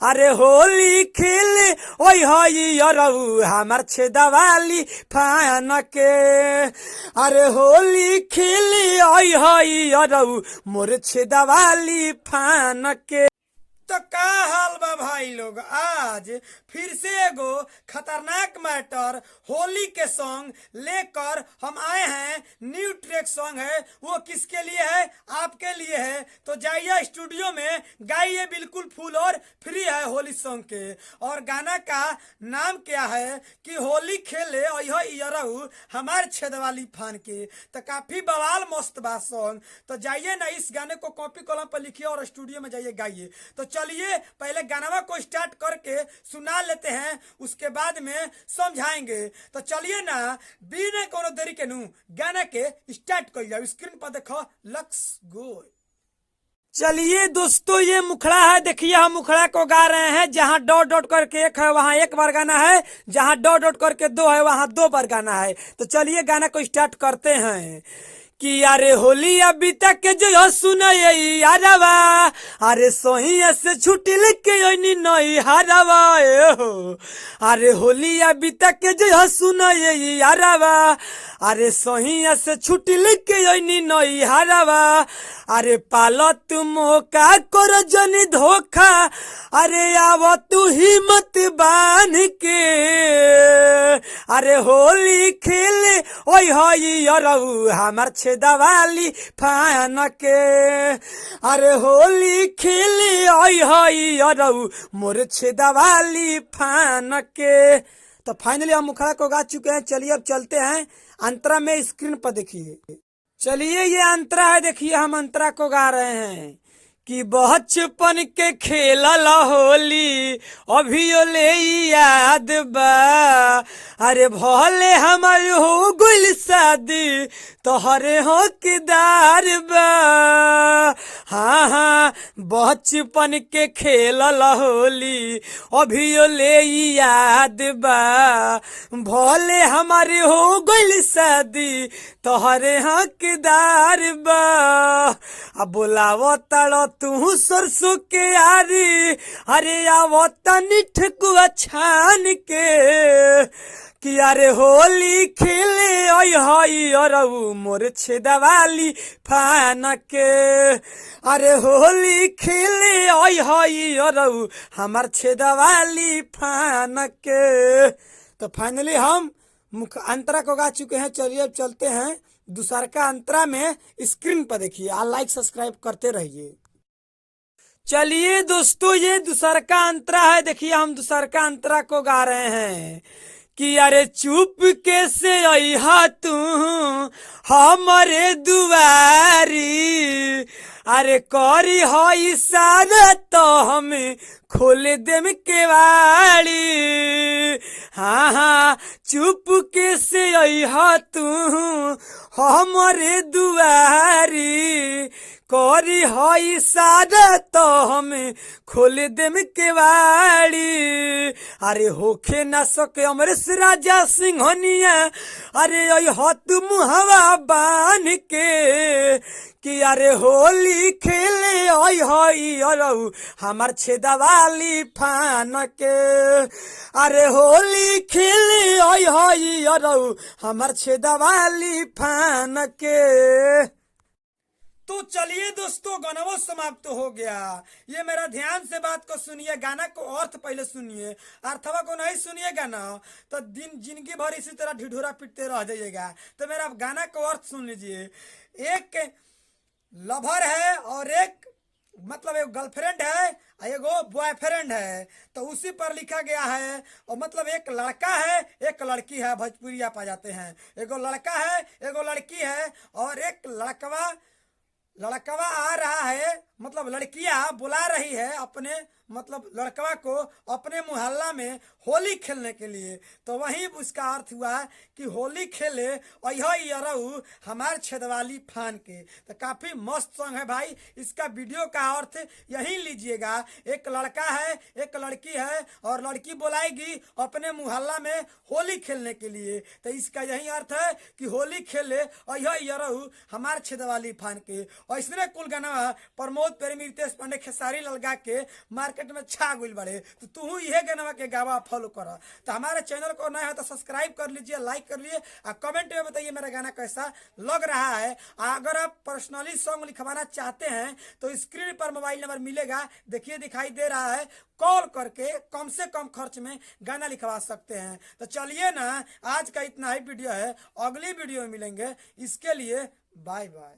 अरे होली खेले ओई हई अरऊ हमार छेदवाली फान के। अरे होली खेले ओई हई अरऊ मोर छेदवाली फान के। तो का हाल बा भाई लोग, आज फिर से एगो खतरनाक मैटर होली के सॉन्ग लेकर हम आए हैं। न्यू ट्रैक सॉन्ग है, वो किसके लिए है? आपके लिए है। तो जाइए स्टूडियो में गाइए, बिल्कुल फुल और फ्री है होली सॉन्ग के। और गाना का नाम क्या है कि होली खेले अरऊ हमार छेदवाली फान के। तो काफी बवाल मस्त बा सॉन्ग। तो जाइए ना, इस गाने को कॉपी कलम पर लिखिए और स्टूडियो में जाइए गाइए। तो चलिए पहले गाना को स्टार्ट करके सुना लेते हैं, उसके बाद में समझाएंगे। तो चलिए ना, बिना कोनो देरी के नु गाना के स्टार्ट कर जाओ। स्क्रीन पर देखो, लेट्स गो। चलिए दोस्तों, ये मुखड़ा है, देखिए हम मुखड़ा को गा रहे हैं। जहाँ डॉट डॉट करके एक है वहाँ एक बार गाना है, जहाँ डॉट डॉट करके दो है वहाँ दो बार गाना है। तो चलिए गाना को स्टार्ट करते हैं कि अरे होली अभी तक जो सुना यारवा, अरे सोहिया से छुट्टी लेके नई हारवा हो। अरे होली अभी तक जो सुना यारवा, अरे सोहिया से छुट्टी लेके नई हारवा। अरे पालो तुम का कर जनी धोखा, अरे आव तू हिम्मत बांध के। अरे होली खेले ओई हई अरऊ हमार छेदवाली फान के। अरे होली खेले ओई हई अरऊ मोर छेदवाली फान के। तो फाइनली हम मुखड़ा को गा चुके हैं। चलिए अब चलते हैं अंतरा में। स्क्रीन पर देखिए, चलिए ये अंतरा है, देखिए हम अंतरा को गा रहे हैं कि बचपन के खेलल होली अभी ले याद बा। अरे भले हमार हो गइल शादी तोहरे हकदार बा। हाँ हाँ, बचपन के खेलल होली अभी ले याद बा। भले हमारे हो गइल शादी तोहरे हकदार बा। अब बोलावो तड़ो तू सरसों के यारी, अरे आवो तनी ठकुआ छान के। कि अरे होली खेले ओई हई अरऊ मोर छेदवाली फान के। अरे होली खेले ओई हई अरऊ हमार छेदवाली फान के। तो फाइनली हम अंतरा को गा चुके हैं। चलिए अब चलते हैं दूसरा का अंतरा में। स्क्रीन पर देखिए, आप लाइक सब्सक्राइब करते रहिए। चलिए दोस्तों, ये दूसरा का अंतरा है, देखिए हम दूसरा का अंतरा को गा रहे हैं कि अरे चुप कैसे अइहा तू हमारे दुआरी। अरे करी हई सारा तो हमें खोल देम केवाड़ी। हाँ हाँ, चुप कैसे अइहा तू हमारे दुआरी। करी हई सारा तो हमें खोल देम केवाड़ी। अरे होखे न सके अमरेश राजा सिंहनिया, अरे हत मुहवा बान के। कि अरे होली खेले ओई हई अरऊ हमार छेदवाली फान के। अरे होली खेले ओई हई अरऊ हमार छेदवाली फान के। तो चलिए दोस्तों, गाना समाप्त हो गया। ये मेरा ध्यान से बात को सुनिए, गाना को अर्थ पहले सुनिए, अर्थवा को नहीं सुनिएगा ना तो जिंदगी भर इसी तरह ढिढोरा पिटते रह जाइएगा। तो मेरा गाना को अर्थ सुन लीजिए। एक लवर है और एक मतलब एक गर्लफ्रेंड है, एगो बॉयफ्रेंड है। तो उसी पर लिखा गया है। और मतलब एक लड़का है एक लड़की है, भोजपुरी आप आ जाते हैं। एगो लड़का है एगो लड़की है, और एक लड़कवा आ रहा है, मतलब लड़कियां बुला रही है अपने मतलब लड़कवा को अपने मोहल्ला में होली खेलने के लिए। तो वही उसका अर्थ हुआ कि होली खेले ओई अरऊ हमार छेदवाली फान के। तो काफी मस्त सॉन्ग है भाई। इसका वीडियो का अर्थ यही लीजिएगा। एक लड़का है एक लड़की है, और लड़की बुलाएगी अपने मोहल्ला में होली खेलने के लिए। तो इसका यही अर्थ है कि होली खेले ओई अरऊ हमार छेदवाली फान के। और इसने कुल गाना प्रमोद प्रेमी रितेश पांडे खेसारी लाल गा के मार्केट मार्केट में छा गइल बड़े, तो तू ये गाना के गावा फॉलो कर। तो हमारे चैनल को नया है तो सब्सक्राइब कर लीजिए, लाइक कर लीजिए और कमेंट में बताइए मेरा गाना कैसा लग रहा है। अगर आप पर्सनली सॉन्ग लिखवाना चाहते हैं तो स्क्रीन पर मोबाइल नंबर मिलेगा, देखिए दिखाई दे रहा है, कॉल करके कम से कम खर्च में गाना लिखवा सकते हैं। तो चलिए ना, आज का इतना ही वीडियो है, अगली वीडियो में मिलेंगे, इसके लिए बाय बाय।